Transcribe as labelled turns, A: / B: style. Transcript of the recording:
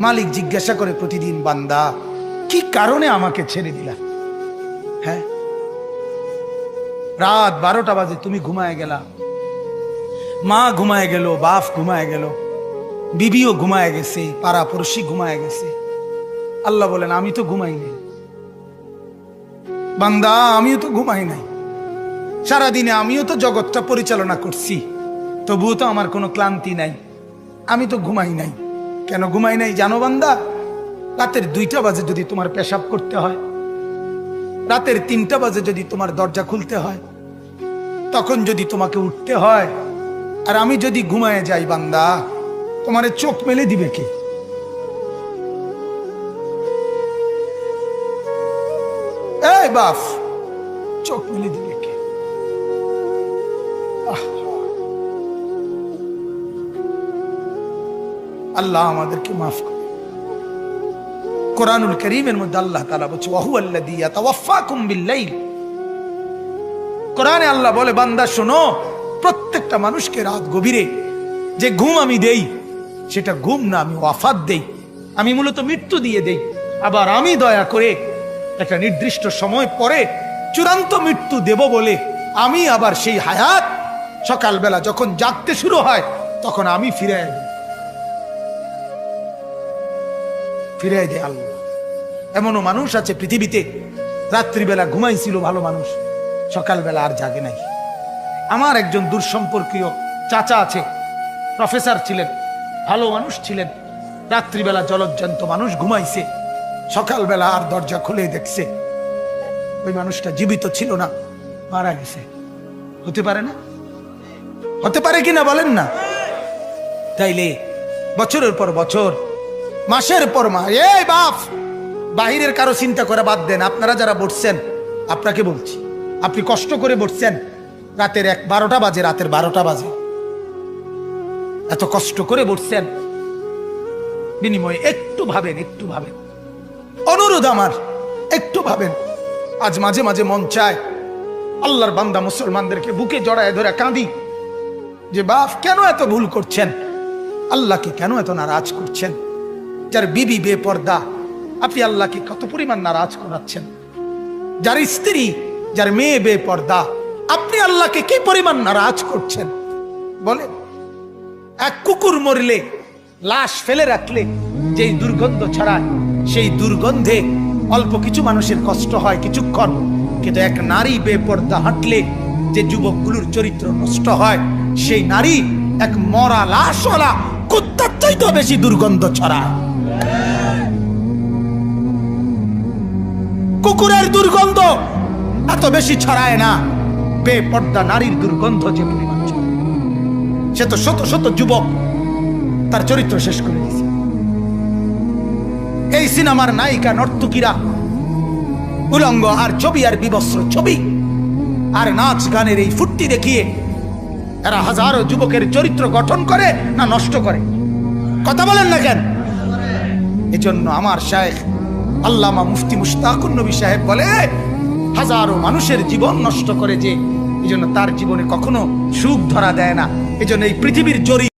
A: মালিক জিজ্ঞাসা করে প্রতিদিন, বান্দা কি কারণে আমাকে ছেড়ে দিলা? হ্যাঁ, রাত 12টা বাজে তুমি ঘুমায় গেলা, মা ঘুমায় গেল, বাপ ঘুমায় গেল, বিবিও ঘুমায় গেছে, পাড়া পড়শি ঘুমায় গেছে। আল্লাহ বলেন আমি তো ঘুমাই নাই। বান্দা আমিও তো ঘুমাই নাই, সারাদিনে আমিও তো জগৎটা পরিচালনা করছি, তবুও তো আমার কোনো ক্লান্তি নাই, আমি তো ঘুমাই নাই। কেন ঘুমাই নাই জানো বান্দা? রাতের 2টা বাজে যদি তোমার পেশাব করতে হয়, রাতের 3টা বাজে যদি তোমার দরজা খুলতে হয়, তখন যদি তোমাকে উঠতে হয়, আর আমি যদি ঘুমায় যাই বান্দা, তোমারে চোখ মেলে দিবে কে? এই বাপ, চোখ মেলে দিবে কে? আল্লাহ আমাদেরকে মাফ করে। কোরআনুল কারীমের মধ্যে আল্লাহ তাআলা বলছে ওয়াহুয়াল্লাযী ইয়াতাওয়াফাকুম বিল্লাইল। কোরআনে আল্লাহ বলে, বান্দা শোনো, প্রত্যেকটা মানুষকে রাত গভীরে যে ঘুম আমি দেই, সেটা ঘুম না, আমি ওয়াফাত দেই, আমি মূলত মৃত্যু দিয়ে দেই। আবার আমি দয়া করে একটা নির্দিষ্ট সময় পরে চূড়ান্ত মৃত্যু দেব বলে আমি আবার সেই হায়াত সকালবেলা যখন জাগতে শুরু হয় তখন আমি ফিরে দেয় আল্লাহ। এমনও মানুষ আছে পৃথিবীতে, রাত্রিবেলা ঘুমাইছিল ভালো মানুষ, সকালবেলা আর জাগে নাই। আমার একজন দূরসম্পর্কীয় চাচা আছে, প্রফেসর ছিলেন, ভালো মানুষ ছিলেন, রাত্রিবেলা জলজ্জান্ত মানুষ ঘুমাইছে, সকালবেলা আর দরজা খুলে দেখছে ওই মানুষটা জীবিত ছিল না, মারা গেছে। হতে পারে না? হতে পারে কিনা বলেন না? তাইলে বছরের পর বছর, মাসের পর মাস, এই বাপ, বাহিরের কারো চিন্তা করে বাদ দেন। আপনারা যারা বসছেন, আপনাকে বলছি, আপনি কষ্ট করে বসছেন, রাতের 12টা বাজে, রাতের 12টা বাজে, এত কষ্ট করে বসছেন, বিনিময়ে একটু ভাবেন, একটু ভাবেন, অনুরোধ আমার, একটু ভাবেন। আজ মাঝে মাঝে মন চায় আল্লাহর বান্দা মুসলমানদেরকে বুকে জড়ায় ধরে কাঁদি যে বাপ কেন এত ভুল করছেন, আল্লাহকে কেন এত নারাজ করছেন? যার বিবি বেপর্দা, আপনি আল্লাহকে কত পরিমাণ নারাজ করাচ্ছেন। যার স্ত্রী, যার মেয়ে বেপর্দা, আপনি আল্লাহকে কি পরিমাণ নারাজ করছেন বলেন? এক কুকুর মরলে, লাশ ফেলে রাখলে যেই দুর্গন্ধ ছড়ায়, সেই দুর্গন্ধে অল্প কিছু মানুষের কষ্ট হয় কিছুক্ষণ, কিন্তু এক নারী বেপর্দা হাঁটলে যে যুবকগুলোর চরিত্র নষ্ট হয়, সেই নারী এক মরা লাশওয়ালা কুত্তার চাইতে বেশি দুর্গন্ধ ছড়ায়। কুকুরের দুর্গন্ধ এত বেশি ছড়ায় না, বেপর্দা নারীর দুর্গন্ধ যে পরিমাণ ছড়ায়। সে তো শত শত যুবক তার চরিত্র শেষ করে দিয়েছে। এই সিনেমার নায়িকা নর্তকীরা উলঙ্গ আর ছবি আর বিবস্ত্র ছবি আর নাচ গানের এই ফুর্তি দেখিয়ে এরা হাজারো যুবকের চরিত্র গঠন করে না নষ্ট করে? কথা বলেন না কেন? এজন্য আমার শায়েখ আল্লামা মুফতি মুশতাকুন নবী সাহেব বলে, হাজারো মানুষের জীবন নষ্ট করে যে, এজন্য তার জীবনে কখনো সুখ ধরা দেয় না। এজন্য এই পৃথিবীর জরি